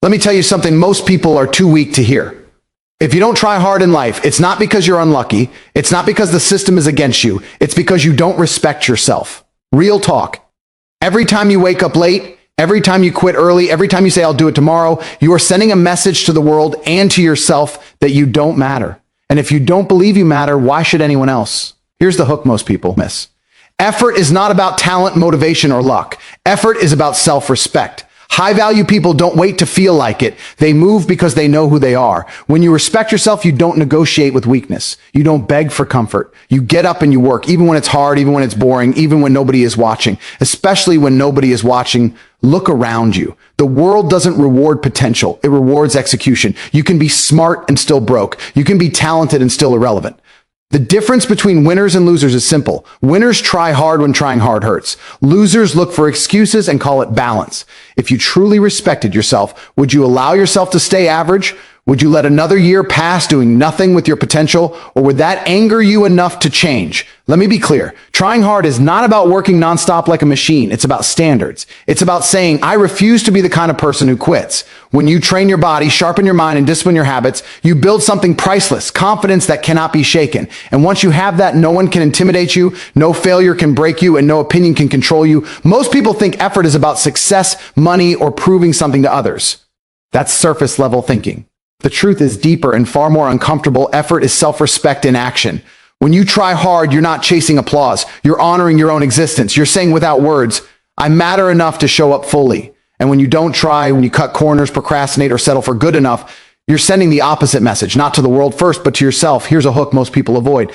Let me tell you something most people are too weak to hear. If you don't try hard in life, it's not because you're unlucky. It's not because the system is against you. It's because you don't respect yourself. Real talk. Every time you wake up late, every time you quit early, every time you say, I'll do it tomorrow, you are sending a message to the world and to yourself that you don't matter. And if you don't believe you matter, why should anyone else? Here's the hook most people miss. Effort is not about talent, motivation, or luck. Effort is about self-respect. High-value people don't wait to feel like it. They move because they know who they are. When you respect yourself, you don't negotiate with weakness. You don't beg for comfort. You get up and you work, even when it's hard, even when it's boring, even when nobody is watching. Especially when nobody is watching, look around you. The world doesn't reward potential. It rewards execution. You can be smart and still broke. You can be talented and still irrelevant. The difference between winners and losers is simple. Winners try hard when trying hard hurts. Losers look for excuses and call it balance. If you truly respected yourself, would you allow yourself to stay average? Would you let another year pass doing nothing with your potential? Or would that anger you enough to change? Let me be clear. Trying hard is not about working nonstop like a machine. It's about standards. It's about saying, I refuse to be the kind of person who quits. When you train your body, sharpen your mind, and discipline your habits, you build something priceless, confidence that cannot be shaken. And once you have that, no one can intimidate you, no failure can break you, and no opinion can control you. Most people think effort is about success, money, or proving something to others. That's surface level thinking. The truth is deeper and far more uncomfortable. Effort is self-respect in action. When you try hard, you're not chasing applause. You're honoring your own existence. You're saying without words, I matter enough to show up fully. And when you don't try, when you cut corners, procrastinate, or settle for good enough, you're sending the opposite message, not to the world first, but to yourself. Here's a hook most people avoid.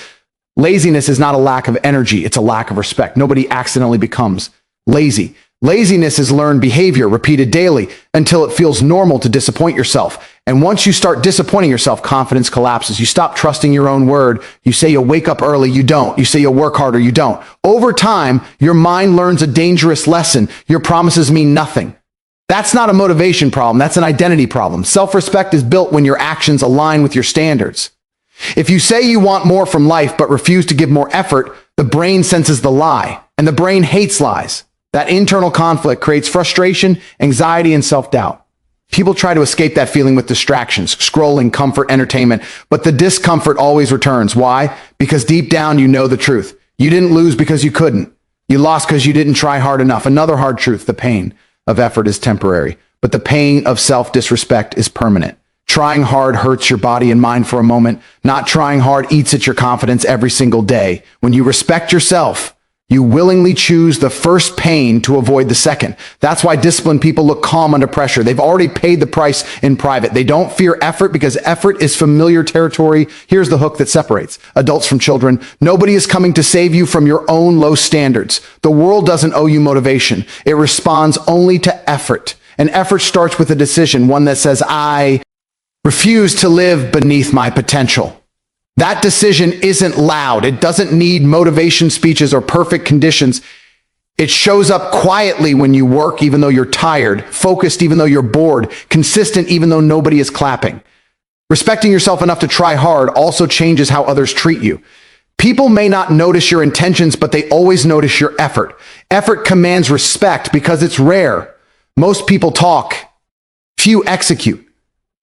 Laziness is not a lack of energy. It's a lack of respect. Nobody accidentally becomes lazy. Laziness is learned behavior repeated daily until it feels normal to disappoint yourself. And once you start disappointing yourself, confidence collapses. You stop trusting your own word. You say you'll wake up early, you don't. You say you'll work harder, you don't. Over time, your mind learns a dangerous lesson. Your promises mean nothing. That's not a motivation problem. That's an identity problem. Self-respect is built when your actions align with your standards. If you say you want more from life but refuse to give more effort, the brain senses the lie, and the brain hates lies. That internal conflict creates frustration, anxiety, and self-doubt. People try to escape that feeling with distractions, scrolling, comfort, entertainment, but the discomfort always returns. Why? Because deep down, you know the truth. You didn't lose because you couldn't. You lost because you didn't try hard enough. Another hard truth, the pain of effort is temporary, but the pain of self-disrespect is permanent. Trying hard hurts your body and mind for a moment. Not trying hard eats at your confidence every single day. When you respect yourself, you willingly choose the first pain to avoid the second. That's why disciplined people look calm under pressure. They've already paid the price in private. They don't fear effort because effort is familiar territory. Here's the hook that separates adults from children. Nobody is coming to save you from your own low standards. The world doesn't owe you motivation. It responds only to effort. And effort starts with a decision, one that says, I refuse to live beneath my potential. That decision isn't loud. It doesn't need motivation speeches or perfect conditions. It shows up quietly when you work, even though you're tired, focused, even though you're bored, consistent, even though nobody is clapping. Respecting yourself enough to try hard also changes how others treat you. People may not notice your intentions, but they always notice your effort. Effort commands respect because it's rare. Most people talk, few execute.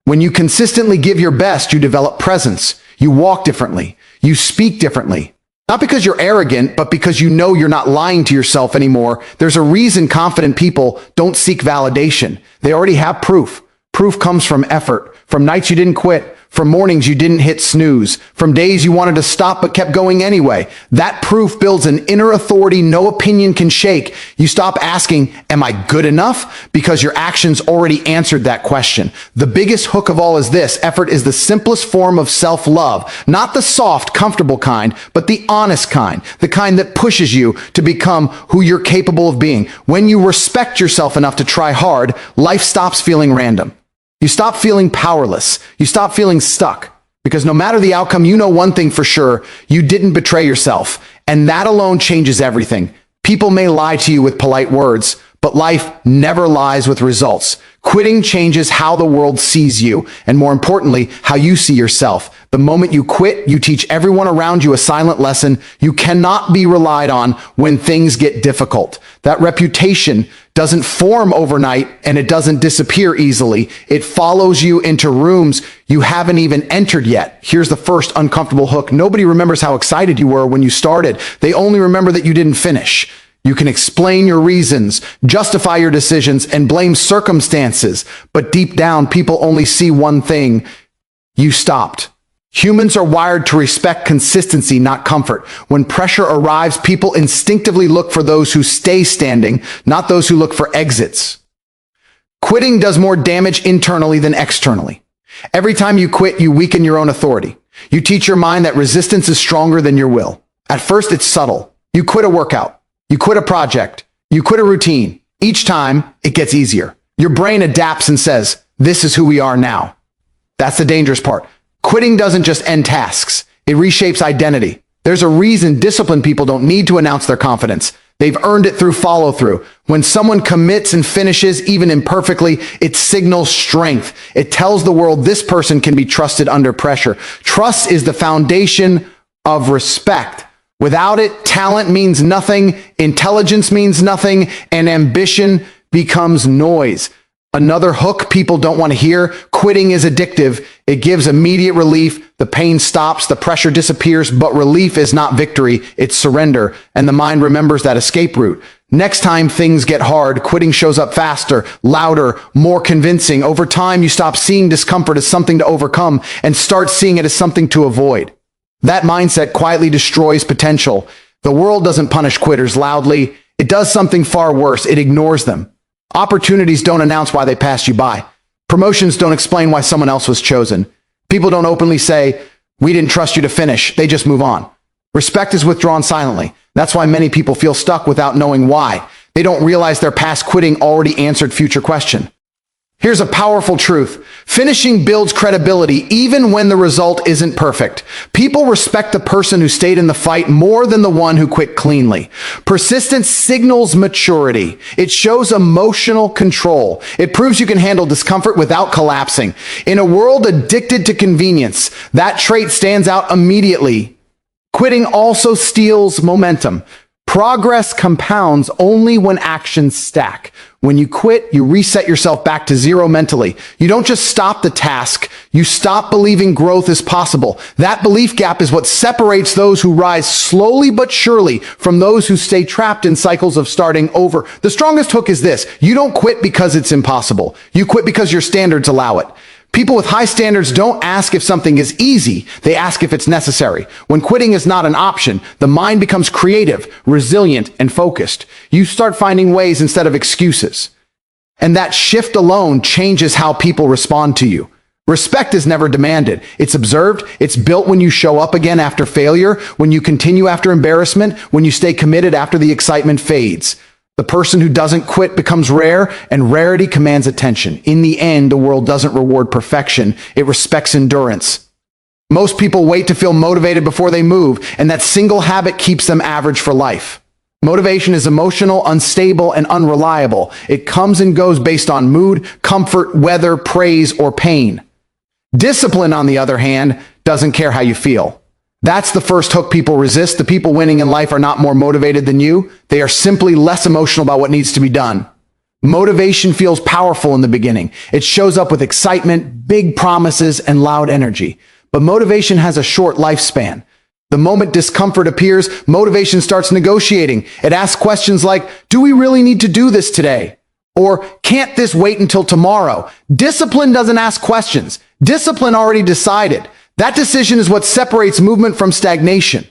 When you consistently give your best, you develop presence. You walk differently. You speak differently. Not because you're arrogant, but because you know you're not lying to yourself anymore. There's a reason confident people don't seek validation. They already have proof. Proof comes from effort, from nights you didn't quit, from mornings you didn't hit snooze, from days you wanted to stop but kept going anyway. That proof builds an inner authority no opinion can shake. You stop asking, am I good enough? Because your actions already answered that question. The biggest hook of all is this: effort is the simplest form of self-love, not the soft, comfortable kind, but the honest kind, the kind that pushes you to become who you're capable of being. When you respect yourself enough to try hard, life stops feeling random. You stop feeling powerless. You stop feeling stuck. Because no matter the outcome, you know one thing for sure: you didn't betray yourself. And that alone changes everything. People may lie to you with polite words, but life never lies with results. Quitting changes how the world sees you, and more importantly, how you see yourself. The moment you quit, you teach everyone around you a silent lesson. You cannot be relied on when things get difficult. That reputation doesn't form overnight and it doesn't disappear easily. It follows you into rooms you haven't even entered yet. Here's the first uncomfortable hook. Nobody remembers how excited you were when you started. They only remember that you didn't finish. You can explain your reasons, justify your decisions, and blame circumstances. But deep down, people only see one thing. You stopped. Humans are wired to respect consistency, not comfort. When pressure arrives, people instinctively look for those who stay standing, not those who look for exits. Quitting does more damage internally than externally. Every time you quit, you weaken your own authority. You teach your mind that resistance is stronger than your will. At first, it's subtle. You quit a workout. You quit a project. You quit a routine. Each time, it gets easier. Your brain adapts and says, this is who we are now. That's the dangerous part. Quitting doesn't just end tasks. It reshapes identity. There's a reason disciplined people don't need to announce their confidence. They've earned it through follow-through. When someone commits and finishes, even imperfectly, it signals strength. It tells the world this person can be trusted under pressure. Trust is the foundation of respect. Without it, talent means nothing, intelligence means nothing, and ambition becomes noise. Another hook people don't want to hear: quitting is addictive. It gives immediate relief. The pain stops, the pressure disappears, but relief is not victory, it's surrender, and the mind remembers that escape route. Next time things get hard, quitting shows up faster, louder, more convincing. Over time, you stop seeing discomfort as something to overcome and start seeing it as something to avoid. That mindset quietly destroys potential. The world doesn't punish quitters loudly. It does something far worse. It ignores them. Opportunities don't announce why they passed you by. Promotions don't explain why someone else was chosen. People don't openly say, we didn't trust you to finish. They just move on. Respect is withdrawn silently. That's why many people feel stuck without knowing why. They don't realize their past quitting already answered future question. Here's a powerful truth. Finishing builds credibility even when the result isn't perfect. People respect the person who stayed in the fight more than the one who quit cleanly. Persistence signals maturity. It shows emotional control. It proves you can handle discomfort without collapsing. In a world addicted to convenience, that trait stands out immediately. Quitting also steals momentum. Progress compounds only when actions stack. When you quit, you reset yourself back to zero mentally. You don't just stop the task, you stop believing growth is possible. That belief gap is what separates those who rise slowly but surely from those who stay trapped in cycles of starting over. The strongest hook is this: you don't quit because it's impossible. You quit because your standards allow it. People with high standards don't ask if something is easy, they ask if it's necessary. When quitting is not an option, the mind becomes creative, resilient, and focused. You start finding ways instead of excuses. And that shift alone changes how people respond to you. Respect is never demanded. It's observed. It's built when you show up again after failure, when you continue after embarrassment, when you stay committed after the excitement fades. The person who doesn't quit becomes rare, and rarity commands attention. In the end, the world doesn't reward perfection. It respects endurance. Most people wait to feel motivated before they move, and that single habit keeps them average for life. Motivation is emotional, unstable, and unreliable. It comes and goes based on mood, comfort, weather, praise, or pain. Discipline, on the other hand, doesn't care how you feel. That's the first hook people resist. The people winning in life are not more motivated than you. They are simply less emotional about what needs to be done. Motivation feels powerful in the beginning. It shows up with excitement, big promises, and loud energy. But motivation has a short lifespan. The moment discomfort appears, motivation starts negotiating. It asks questions like, do we really need to do this today? Or can't this wait until tomorrow? Discipline doesn't ask questions. Discipline already decided. That decision is what separates movement from stagnation.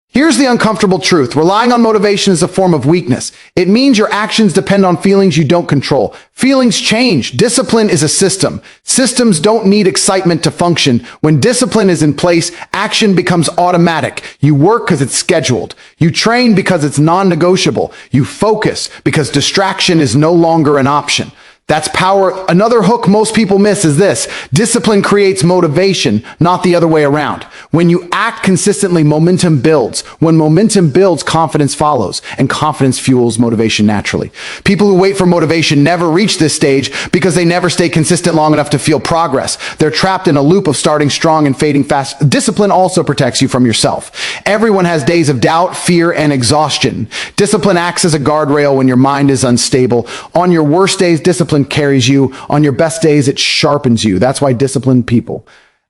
Here's the uncomfortable truth. Relying on motivation is a form of weakness. It means your actions depend on feelings you don't control. Feelings change. Discipline is a system. Systems don't need excitement to function. When discipline is in place, action becomes automatic. You work because it's scheduled. You train because it's non-negotiable. You focus because distraction is no longer an option. That's power. Another hook most people miss is this: discipline creates motivation, not the other way around. When you act consistently, momentum builds. When momentum builds, confidence follows, and confidence fuels motivation naturally. People who wait for motivation never reach this stage because they never stay consistent long enough to feel progress. They're trapped in a loop of starting strong and fading fast. Discipline also protects you from yourself. Everyone has days of doubt, fear, and exhaustion. Discipline acts as a guardrail when your mind is unstable. On your worst days, discipline carries you. On your best days, it sharpens you. That's why disciplined people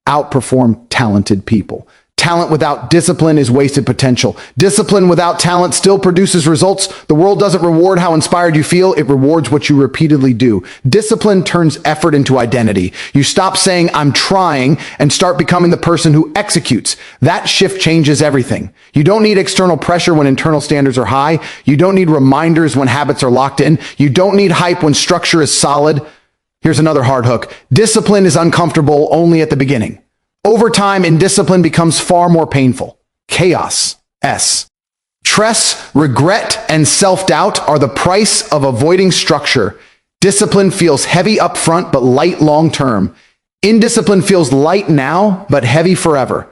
outperform talented people. Talent without discipline is wasted potential. Discipline without talent still produces results. The world doesn't reward how inspired you feel. It rewards what you repeatedly do. Discipline turns effort into identity. You stop saying, "I'm trying," and start becoming the person who executes. That shift changes everything. You don't need external pressure when internal standards are high. You don't need reminders when habits are locked in. You don't need hype when structure is solid. Here's another hard hook. Discipline is uncomfortable only at the beginning. Over time, indiscipline becomes far more painful. Chaos. Stress, regret, and self-doubt are the price of avoiding structure. Discipline feels heavy up front, but light long-term. Indiscipline feels light now, but heavy forever.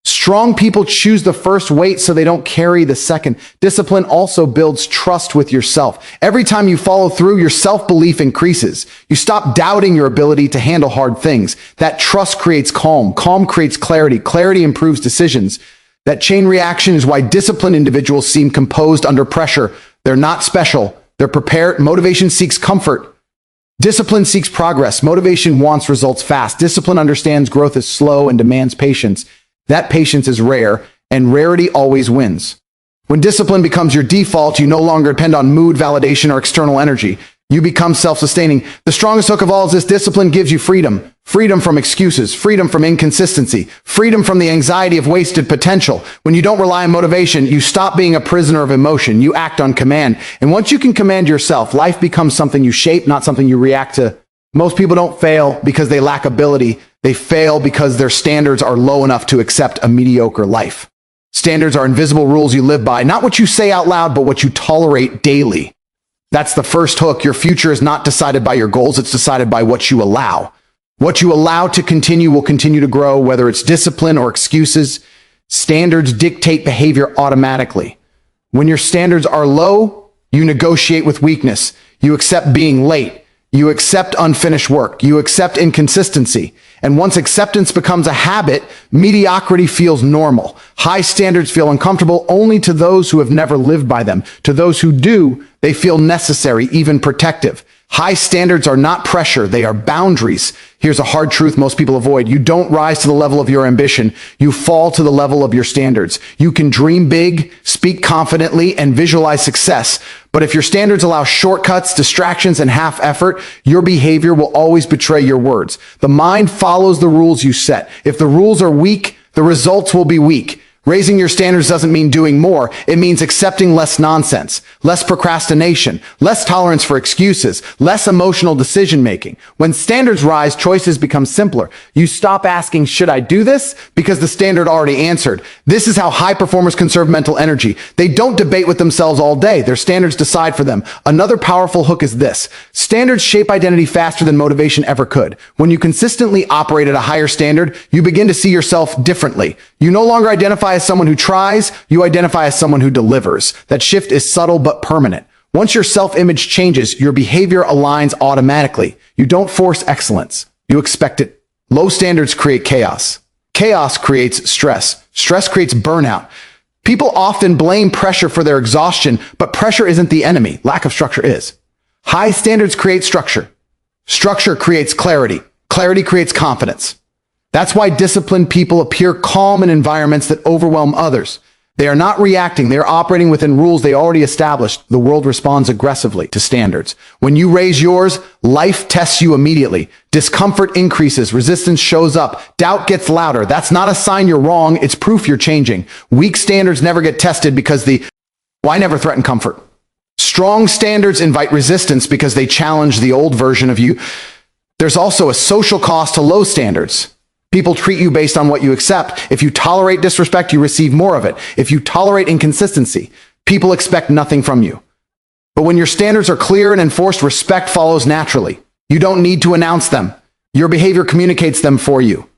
Strong people choose the first weight so they don't carry the second. Discipline also builds trust with yourself. Every time you follow through, your self-belief increases. You stop doubting your ability to handle hard things. That trust creates calm. Calm creates clarity. Clarity improves decisions. That chain reaction is why disciplined individuals seem composed under pressure. They're not special. They're prepared. Motivation seeks comfort. Discipline seeks progress. Motivation wants results fast. Discipline understands growth is slow and demands patience. That patience is rare, and rarity always wins. When discipline becomes your default, you no longer depend on mood, validation, or external energy. You become self-sustaining. The strongest hook of all is this: discipline gives you freedom. Freedom from excuses, freedom from inconsistency, freedom from the anxiety of wasted potential. When you don't rely on motivation, you stop being a prisoner of emotion. You act on command. And once you can command yourself, life becomes something you shape, not something you react to. Most people don't fail because they lack ability. They fail because their standards are low enough to accept a mediocre life. Standards are invisible rules you live by, not what you say out loud, but what you tolerate daily. That's the first hook. Your future is not decided by your goals. It's decided by what you allow. What you allow to continue will continue to grow, whether it's discipline or excuses. Standards dictate behavior automatically. When your standards are low, you negotiate with weakness. You accept being late. You accept unfinished work. You accept inconsistency. And once acceptance becomes a habit, mediocrity feels normal. High standards feel uncomfortable only to those who have never lived by them. To those who do, they feel necessary, even protective. High standards are not pressure, they are boundaries. Here's a hard truth most people avoid. You don't rise to the level of your ambition. You fall to the level of your standards. You can dream big, speak confidently, and visualize success. But if your standards allow shortcuts, distractions, and half effort, your behavior will always betray your words. The mind follows the rules you set. If the rules are weak, the results will be weak. Raising your standards doesn't mean doing more. It means accepting less nonsense, less procrastination, less tolerance for excuses, less emotional decision-making. When standards rise, choices become simpler. You stop asking, "Should I do this?" because the standard already answered. This is how high performers conserve mental energy. They don't debate with themselves all day. Their standards decide for them. Another powerful hook is this: standards shape identity faster than motivation ever could. When you consistently operate at a higher standard, you begin to see yourself differently. You no longer identify as someone who tries, you identify as someone who delivers. That shift is subtle but permanent. Once your self-image changes, your behavior aligns automatically. You don't force excellence. You expect it. Low standards create chaos. Chaos creates stress. Stress creates burnout. People often blame pressure for their exhaustion, but pressure isn't the enemy. Lack of structure is. High standards create structure. Structure creates clarity. Clarity creates confidence. That's why disciplined people appear calm in environments that overwhelm others. They are not reacting. They are operating within rules they already established. The world responds aggressively to standards. When you raise yours, life tests you immediately. Discomfort increases. Resistance shows up. Doubt gets louder. That's not a sign you're wrong. It's proof you're changing. Weak standards never get tested because the why never threaten comfort. Strong standards invite resistance because they challenge the old version of you. There's also a social cost to low standards. People treat you based on what you accept. If you tolerate disrespect, you receive more of it. If you tolerate inconsistency, people expect nothing from you. But when your standards are clear and enforced, respect follows naturally. You don't need to announce them. Your behavior communicates them for you.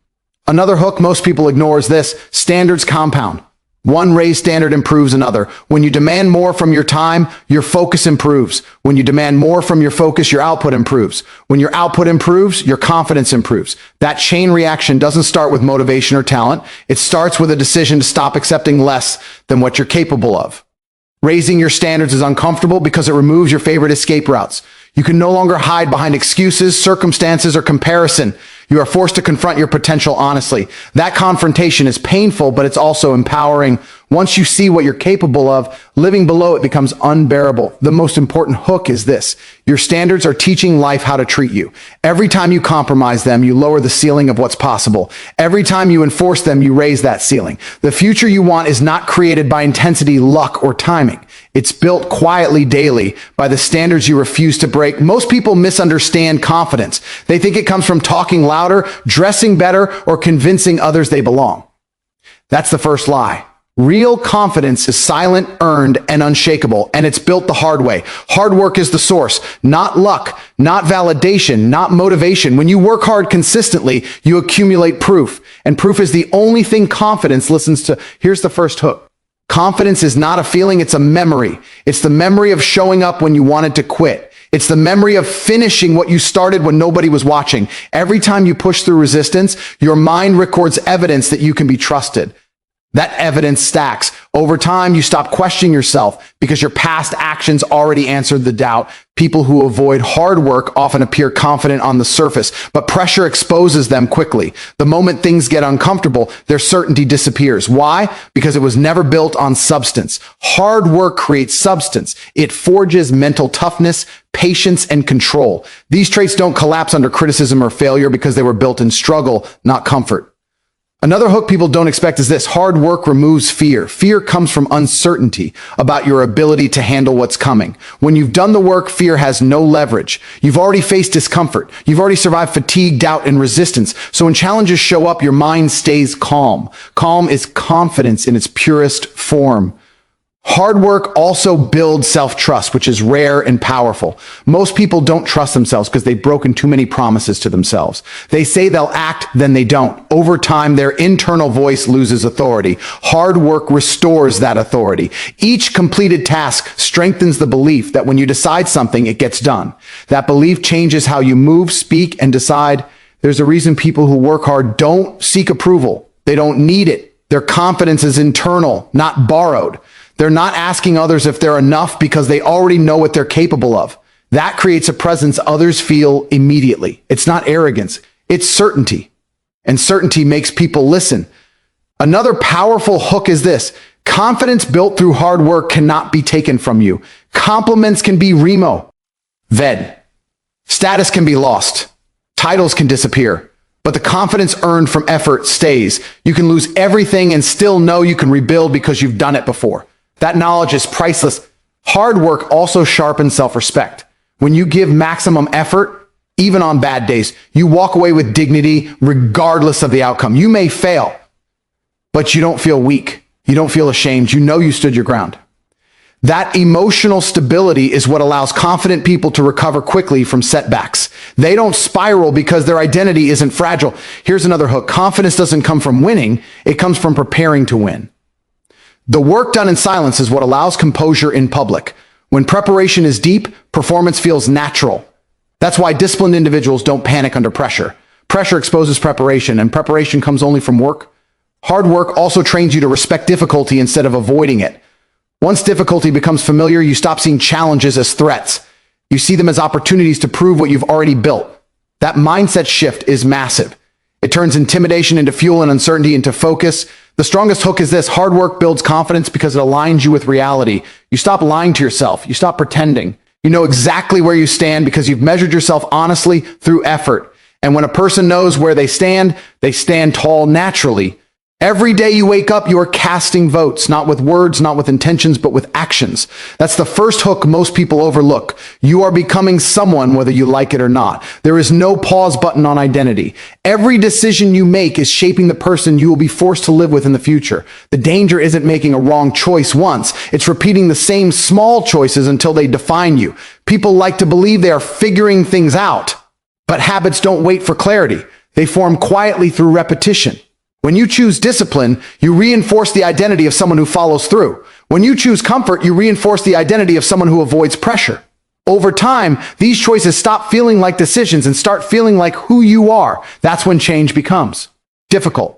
Another hook most people ignore is this: standards compound. One raised standard improves another. When you demand more from your time, your focus improves. When you demand more from your focus, your output improves. When your output improves, your confidence improves. That chain reaction doesn't start with motivation or talent. It starts with a decision to stop accepting less than what you're capable of. Raising your standards is uncomfortable because it removes your favorite escape routes. You can no longer hide behind excuses, circumstances, or comparison. You are forced to confront your potential honestly. That confrontation is painful, but it's also empowering. Once you see what you're capable of, living below it becomes unbearable. The most important hook is this: your standards are teaching life how to treat you. Every time you compromise them, you lower the ceiling of what's possible. Every time you enforce them, you raise that ceiling. The future you want is not created by intensity, luck, or timing. It's built quietly daily by the standards you refuse to break. Most people misunderstand confidence. They think it comes from talking louder, dressing better, or convincing others they belong. That's the first lie. Real confidence is silent, earned, and unshakable, and it's built the hard way. Hard work is the source, not luck, not validation, not motivation. When you work hard consistently, you accumulate proof, and proof is the only thing confidence listens to. Here's the first hook. Confidence is not a feeling, it's a memory. It's the memory of showing up when you wanted to quit. It's the memory of finishing what you started when nobody was watching. Every time you push through resistance, your mind records evidence that you can be trusted. That evidence stacks. Over time, you stop questioning yourself because your past actions already answered the doubt. People who avoid hard work often appear confident on the surface, but pressure exposes them quickly. The moment things get uncomfortable, their certainty disappears. Why? Because it was never built on substance. Hard work creates substance. It forges mental toughness, patience, and control. These traits don't collapse under criticism or failure because they were built in struggle, not comfort. Another hook people don't expect is this: hard work removes fear. Fear comes from uncertainty about your ability to handle what's coming. When you've done the work, fear has no leverage. You've already faced discomfort. You've already survived fatigue, doubt, and resistance. So when challenges show up, your mind stays calm. Calm is confidence in its purest form. Hard work also builds self-trust, which is rare and powerful. Most people don't trust themselves because they've broken too many promises to themselves. They say they'll act, then they don't. Over time, their internal voice loses authority. Hard work restores that authority. Each completed task strengthens the belief that when you decide something, it gets done. That belief changes how you move, speak, and decide. There's a reason people who work hard don't seek approval. They don't need it. Their confidence is internal, not borrowed. They're not asking others if they're enough because they already know what they're capable of. That creates a presence others feel immediately. It's not arrogance, it's certainty. And certainty makes people listen. Another powerful hook is this: confidence built through hard work cannot be taken from you. Compliments can be removed. Status can be lost. Titles can disappear. But the confidence earned from effort stays. You can lose everything and still know you can rebuild because you've done it before. That knowledge is priceless. Hard work also sharpens self-respect. When you give maximum effort, even on bad days, you walk away with dignity regardless of the outcome. You may fail, but you don't feel weak. You don't feel ashamed. You know you stood your ground. That emotional stability is what allows confident people to recover quickly from setbacks. They don't spiral because their identity isn't fragile. Here's another hook. Confidence doesn't come from winning. It comes from preparing to win. The work done in silence is what allows composure in public. When preparation is deep, performance feels natural. That's why disciplined individuals don't panic under pressure. Pressure exposes preparation, and preparation comes only from work. Hard work also trains you to respect difficulty instead of avoiding it. Once difficulty becomes familiar, you stop seeing challenges as threats. You see them as opportunities to prove what you've already built. That mindset shift is massive. It turns intimidation into fuel and uncertainty into focus. The strongest hook is this: hard work builds confidence because it aligns you with reality. You stop lying to yourself. You stop pretending. You know exactly where you stand because you've measured yourself honestly through effort. And when a person knows where they stand tall naturally. Every day you wake up, you are casting votes, not with words, not with intentions, but with actions. That's the first hook most people overlook. You are becoming someone whether you like it or not. There is no pause button on identity. Every decision you make is shaping the person you will be forced to live with in the future. The danger isn't making a wrong choice once. It's repeating the same small choices until they define you. People like to believe they are figuring things out. But habits don't wait for clarity. They form quietly through repetition. When you choose discipline, you reinforce the identity of someone who follows through. When you choose comfort, you reinforce the identity of someone who avoids pressure. Over time, these choices stop feeling like decisions and start feeling like who you are. That's when change becomes difficult.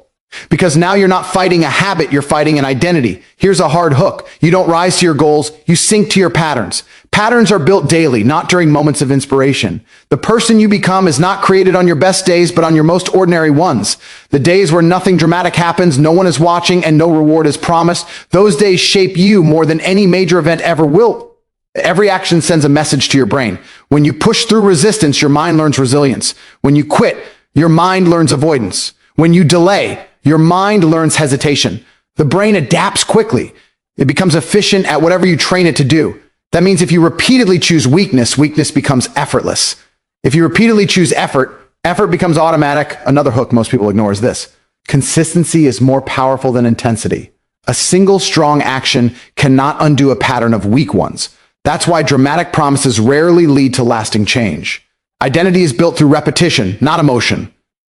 Because now you're not fighting a habit, you're fighting an identity. Here's a hard hook. You don't rise to your goals, you sink to your patterns. Patterns are built daily, not during moments of inspiration. The person you become is not created on your best days, but on your most ordinary ones. The days where nothing dramatic happens, no one is watching, and no reward is promised. Those days shape you more than any major event ever will. Every action sends a message to your brain. When you push through resistance, your mind learns resilience. When you quit, your mind learns avoidance. When you delay, your mind learns hesitation. The brain adapts quickly. It becomes efficient at whatever you train it to do. That means if you repeatedly choose weakness, weakness becomes effortless. If you repeatedly choose effort, effort becomes automatic. Another hook most people ignore is this. Consistency is more powerful than intensity. A single strong action cannot undo a pattern of weak ones. That's why dramatic promises rarely lead to lasting change. Identity is built through repetition, not emotion.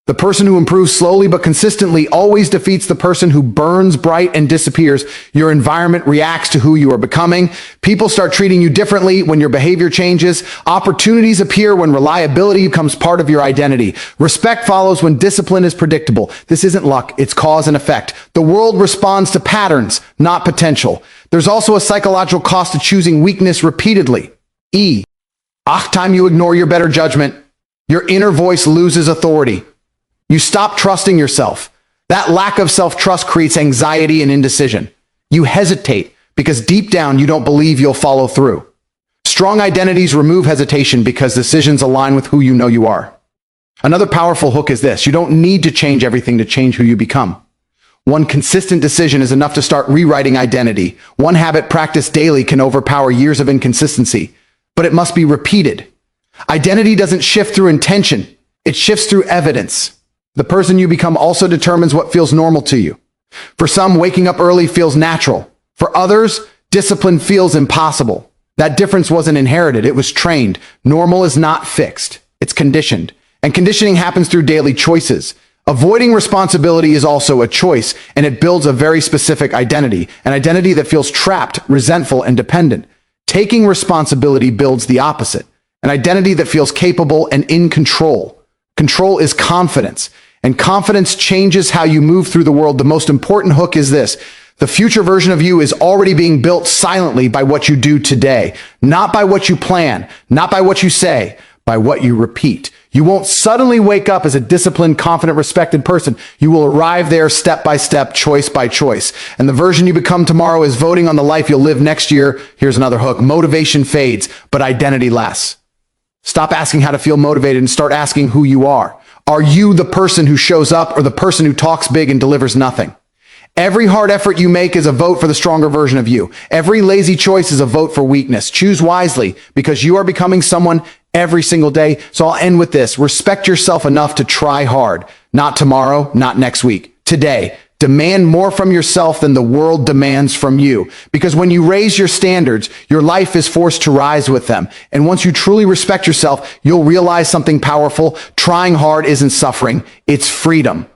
The person who improves slowly but consistently always defeats the person who burns bright and disappears. Your environment reacts to who you are becoming. People start treating you differently when your behavior changes. Opportunities appear when reliability becomes part of your identity. Respect follows when discipline is predictable. This isn't luck, it's cause and effect. The world responds to patterns, not potential. There's also a psychological cost to choosing weakness repeatedly. Time you ignore your better judgment, your inner voice loses authority. You stop trusting yourself. That lack of self-trust creates anxiety and indecision. You hesitate because deep down you don't believe you'll follow through. Strong identities remove hesitation because decisions align with who you know you are. Another powerful hook is this. You don't need to change everything to change who you become. One consistent decision is enough to start rewriting identity. One habit practiced daily can overpower years of inconsistency, but it must be repeated. Identity doesn't shift through intention. It shifts through evidence. The person you become also determines what feels normal to you. For some, waking up early feels natural. For others, discipline feels impossible. That difference wasn't inherited, it was trained. Normal is not fixed, it's conditioned. And conditioning happens through daily choices. Avoiding responsibility is also a choice, and it builds a very specific identity, an identity that feels trapped, resentful, and dependent. Taking responsibility builds the opposite, an identity that feels capable and in control. Control is confidence, and confidence changes how you move through the world. The most important hook is this. The future version of you is already being built silently by what you do today, not by what you plan, not by what you say, by what you repeat. You won't suddenly wake up as a disciplined, confident, respected person. You will arrive there step by step, choice by choice. And the version you become tomorrow is voting on the life you'll live next year. Here's another hook. Motivation fades, but identity lasts. Stop asking how to feel motivated and start asking who you are. Are you the person who shows up or the person who talks big and delivers nothing? Every hard effort you make is a vote for the stronger version of you. Every lazy choice is a vote for weakness. Choose wisely because you are becoming someone every single day. So I'll end with this. Respect yourself enough to try hard. Not tomorrow, not next week. Today. Demand more from yourself than the world demands from you. Because when you raise your standards, your life is forced to rise with them. And once you truly respect yourself, you'll realize something powerful. Trying hard isn't suffering, it's freedom.